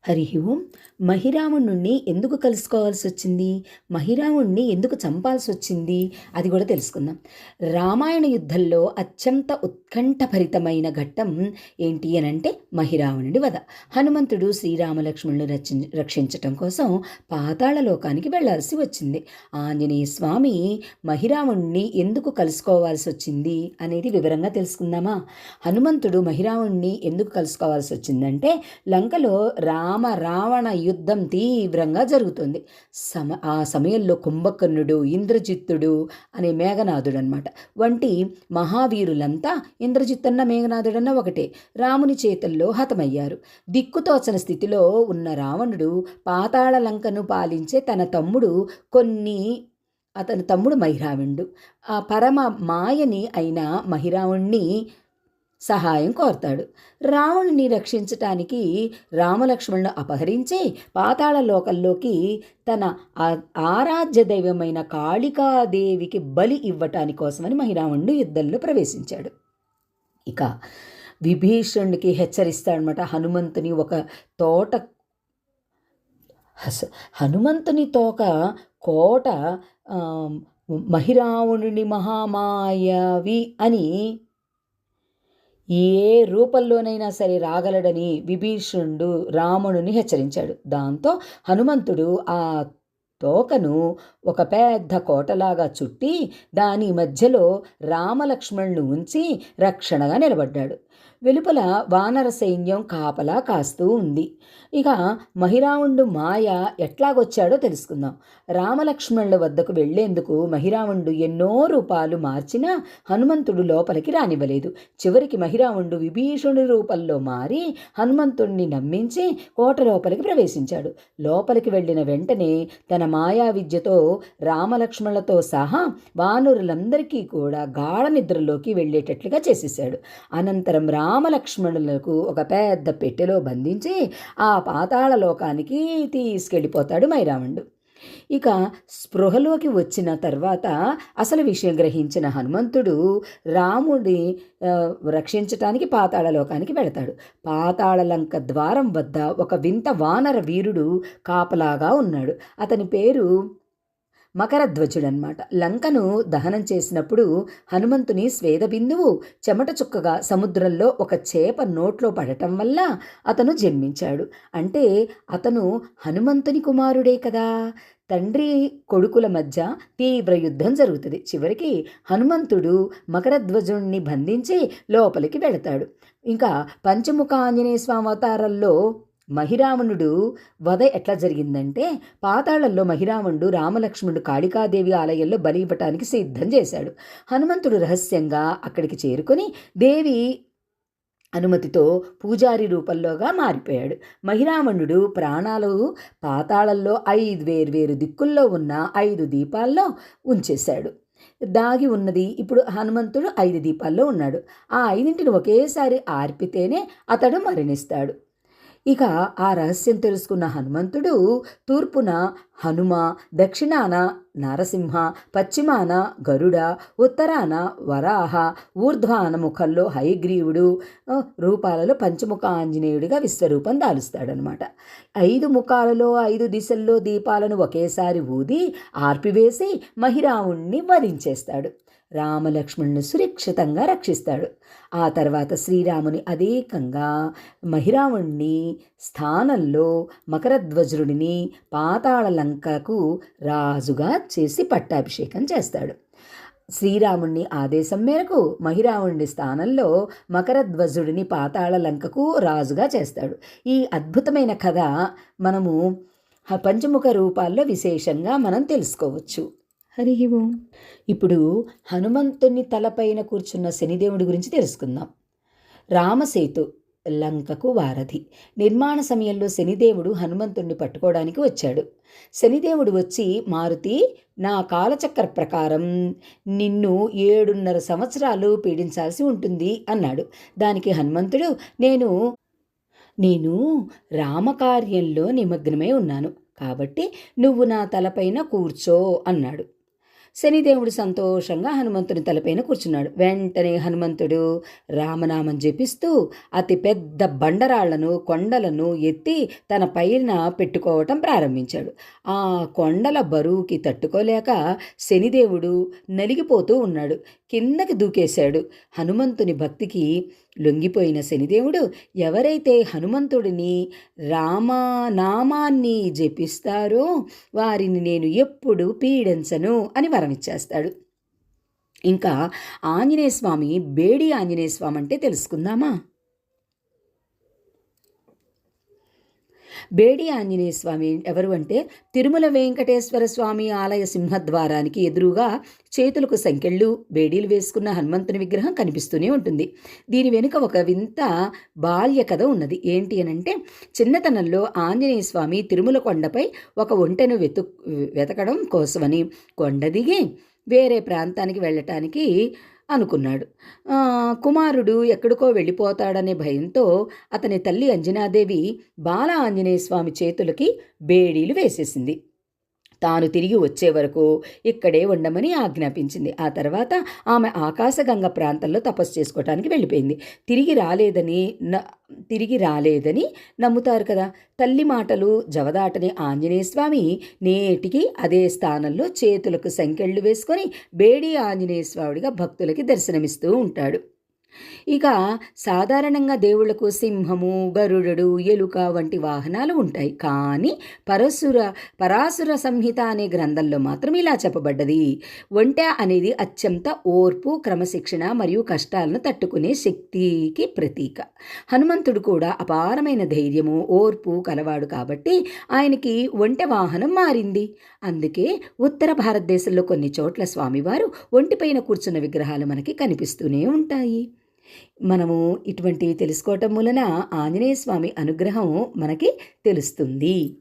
హరి ఓం. మహిరావణుణ్ణి ఎందుకు కలుసుకోవాల్సి వచ్చింది, మహిరావణుణ్ణి ఎందుకు చంపాల్సి వచ్చింది, అది కూడా తెలుసుకుందాం. రామాయణ యుద్ధంలో అత్యంత ఉత్కంఠభరితమైన ఘట్టం ఏంటి అని అంటే మహిరావణుడి వధ. హనుమంతుడు శ్రీరామలక్ష్మణుని రక్షించటం కోసం పాతాళ లోకానికి వెళ్లాల్సి వచ్చింది. ఆంజనేయ స్వామి మహిరావణుణ్ణి ఎందుకు కలుసుకోవాల్సి వచ్చింది అనేది వివరంగా తెలుసుకుందామా. హనుమంతుడు మహిరావణుణ్ణి ఎందుకు కలుసుకోవాల్సి వచ్చిందంటే, లంకలో రావణ యుద్ధం తీవ్రంగా జరుగుతుంది. ఆ సమయంలో కుంభకర్ణుడు, ఇంద్రజిత్తుడు అనే మేఘనాథుడు అనమాట వంటి మహావీరులంతా, ఇంద్రజిత్తన్న మేఘనాథుడన్న ఒకటే, రాముని చేతుల్లో హతమయ్యారు. దిక్కుతోచని స్థితిలో ఉన్న రావణుడు పాతాళ లంకను పాలించే అతని తమ్ముడు మహిరావణుడు ఆ పరమ మాయని అయిన మహిరావణ్ణి సహాయం కోరతాడు. రావణుని రక్షించటానికి రామలక్ష్మణులను అపహరించి పాతాళ లోకంలోకి తన ఆరాధ్య దైవమైన కాళికాదేవికి బలి ఇవ్వటాని కోసమని మహిరావణుడు యుద్ధంలో ప్రవేశించాడు. ఇక విభీషణుడికి హెచ్చరిస్తాడనమాట. హనుమంతుని కోట మహిరావణుని మహామాయవి అని ఏ రూపంలోనైనా సరే రాగలడని విభీషణుడు రావణుని హెచ్చరించాడు. దాంతో హనుమంతుడు ఆ తోకను ఒక పెద్ద కోటలాగా చుట్టి దాని మధ్యలో రామలక్ష్మణులు ఉంచి రక్షణగా నిలబడ్డాడు. వెలుపల వానర సైన్యం కాపలా కాస్తూ ఉంది. ఇక మహిరావణుడు మాయ ఎట్లాగొచ్చాడో తెలుసుకుందాం. రామలక్ష్మణుల వద్దకు వెళ్లేందుకు మహిరావణుడు ఎన్నో రూపాలు మార్చినా హనుమంతుడు లోపలికి రానివ్వలేదు. చివరికి మహిరావణుడు విభీషణుడి రూపంలో మారి హనుమంతుడిని నమ్మించి కోట లోపలికి ప్రవేశించాడు. లోపలికి వెళ్ళిన వెంటనే తన మాయా విద్యతో రామలక్ష్మణులతో సహా వానరులందరికీ కూడా గాఢ నిద్రలోకి వెళ్ళేటట్లుగా చేసేశాడు. అనంతరం రామలక్ష్మణులకు ఒక పెద్ద పెట్టెలో బంధించి ఆ పాతాళ లోకానికి తీసుకెళ్ళిపోతాడు మహిరావణుడు. ఇక స్పృహలోకి వచ్చిన తర్వాత అసలు విషయం గ్రహించిన హనుమంతుడు రాముడి రక్షించటానికి పాతాళ లోకానికి వెళతాడు. పాతాళ లంక ద్వారం వద్ద ఒక వింత వానర వీరుడు కాపలాగా ఉన్నాడు. అతని పేరు మకరధ్వజుడనమాట. లంకను దహనం చేసినప్పుడు హనుమంతుని స్వేదబిందువు చెమట చుక్కగా సముద్రంలో ఒక చేప నోట్లో పడటం వల్ల అతను జన్మించాడు. అంటే అతను హనుమంతుని కుమారుడే కదా. తండ్రి కొడుకుల మధ్య తీవ్ర యుద్ధం జరుగుతుంది. చివరికి హనుమంతుడు మకరధ్వజుణ్ణి బంధించి లోపలికి వెళతాడు. ఇంకా పంచముఖ ఆంజనేయ స్వామి అవతారంలో మహిరావణుడు వధ ఎట్లా జరిగిందంటే, పాతాళంలో మహిరావణుడు రామలక్ష్మణుడు కాళికాదేవి ఆలయంలో బలి ఇవ్వటానికి సిద్ధం చేశాడు. హనుమంతుడు రహస్యంగా అక్కడికి చేరుకొని దేవి అనుమతితో పూజారి రూపంలోగా మారిపోయాడు. మహిరావణుడు ప్రాణాలు పాతాళంలో 5 వేర్వేరు దిక్కుల్లో ఉన్న 5 దీపాల్లో ఉంచేశాడు. దాగి ఉన్నది. ఇప్పుడు హనుమంతుడు 5 దీపాల్లో ఉన్నాడు. ఆ 5ంటిని ఒకేసారి ఆర్పితేనే అతడు మరణిస్తాడు. ఇక ఆ రహస్యం తెలుసుకున్న హనుమంతుడు తూర్పున హనుమ, దక్షిణాన నరసింహ, పశ్చిమాన గరుడ, ఉత్తరాన వరాహ, ఊర్ధ్వాన ముఖంలో హయగ్రీవుడు రూపాలలో పంచముఖ ఆంజనేయుడిగా విశ్వరూపం దాలుస్తాడనమాట. 5 ముఖాలలో 5 దిశల్లో దీపాలను ఒకేసారి ఊది ఆర్పివేసి మహిరావుణ్ణి వధించేస్తాడు. రామలక్ష్మణుని సురక్షితంగా రక్షిస్తాడు. ఆ తర్వాత శ్రీరాముని అదేకంగా మహిరావణుని స్థానంలో మకరధ్వజుడిని పాతాళ లంకకు రాజుగా చేసి పట్టాభిషేకం చేస్తాడు. శ్రీరాముని ఆదేశం మేరకు మహిరావణుడి స్థానంలో మకరధ్వజుడిని పాతాళ లంకకు రాజుగా చేస్తాడు. ఈ అద్భుతమైన కథ మనము పంచముఖ రూపాల్లో విశేషంగా మనం తెలుసుకోవచ్చు. హరి ఓం. ఇప్పుడు హనుమంతుని తలపైన కూర్చున్న శనిదేవుడి గురించి తెలుసుకుందాం. రామసేతు లంకకు వారధి. నిర్మాణ సమయంలో శనిదేవుడు హనుమంతుణ్ణి పట్టుకోవడానికి వచ్చాడు. శనిదేవుడు వచ్చి, మారుతి, నా కాలచక్ర ప్రకారం నిన్ను 7.5 సంవత్సరాలు పీడించాల్సి ఉంటుంది అన్నాడు. దానికి హనుమంతుడు, నేను రామకార్యంలో నిమగ్నమై ఉన్నాను కాబట్టి నువ్వు నా తలపైన కూర్చో అన్నాడు. శనిదేవుడు సంతోషంగా హనుమంతుని తలపైన కూర్చున్నాడు. వెంటనే హనుమంతుడు రామనామం జపిస్తూ అతి పెద్ద బండరాళ్లను, కొండలను ఎత్తి తన పైన పెట్టుకోవటం ప్రారంభించాడు. ఆ కొండల బరువుకి తట్టుకోలేక శనిదేవుడు నలిగిపోతూ ఉన్నాడు. కిందకి దూకేశాడు. హనుమంతుని భక్తికి లొంగిపోయిన శనిదేవుడు ఎవరైతే హనుమంతుడిని రామనామాన్ని జపిస్తారో వారిని నేను ఎప్పుడు పీడించను అని వరమిచ్చేస్తాడు. ఇంకా ఆంజనేయ స్వామి, బేడి ఆంజనేయ స్వామి అంటే తెలుసుకుందామా? బేడి ఆంజనేయ స్వామి ఎవరు అంటే తిరుమల వెంకటేశ్వర స్వామి ఆలయ సింహద్వారానికి ఎదురుగా చేతులకు సంకెళ్ళు, బేడీలు వేసుకున్న హనుమంతుని విగ్రహం కనిపిస్తూనే ఉంటుంది. దీని వెనుక ఒక వింత బాల్య కథ ఉన్నది. ఏంటి అనంటే, చిన్నతనంలో ఆంజనేయ స్వామి తిరుమల కొండపై ఒక ఒంటెను వెతకడం కోసమని కొండ దిగి వేరే ప్రాంతానికి వెళ్ళటానికి అనుకున్నాడు. కుమారుడు ఎక్కడికో వెళ్ళిపోతాడనే భయంతో అతని తల్లి అంజనాదేవి బాల ఆంజనేయ స్వామి చేతులకి బేడీలు వేసేసింది. తాను తిరిగి వచ్చే వరకు ఇక్కడే ఉండమని ఆజ్ఞాపించింది. ఆ తర్వాత ఆమె ఆకాశగంగ ప్రాంతంలో తపస్సు చేసుకోవటానికి వెళ్ళిపోయింది. తిరిగి రాలేదని నమ్ముతారు కదా. తల్లి మాటలు జవదాటని ఆంజనేయ స్వామి నేటికి అదే స్థానంలో చేతులకు సంకెళ్ళు వేసుకొని బేడి ఆంజనేయ స్వామిగా భక్తులకి దర్శనమిస్తూ ఉంటాడు. ఇక సాధారణంగా దేవుళ్లకు సింహము, గరుడు, ఎలుక వంటి వాహనాలు ఉంటాయి. కానీ పరాశుర సంహిత అనే గ్రంథంలో మాత్రం ఇలా చెప్పబడ్డది. ఒంటె అనేది అత్యంత ఓర్పు, క్రమశిక్షణ మరియు కష్టాలను తట్టుకునే శక్తికి ప్రతీక. హనుమంతుడు కూడా అపారమైన ధైర్యము, ఓర్పు కలవాడు కాబట్టి ఆయనకి ఒంటె వాహనం మారింది. అందుకే ఉత్తర భారతదేశంలో కొన్ని చోట్ల స్వామివారు ఒంటిపైన కూర్చున్న విగ్రహాలు మనకి కనిపిస్తూనే ఉంటాయి. మనము ఇటువంటివి తెలుసుకోవటం వలన ఆంజనేయ స్వామి అనుగ్రహం మనకి తెలుస్తుంది.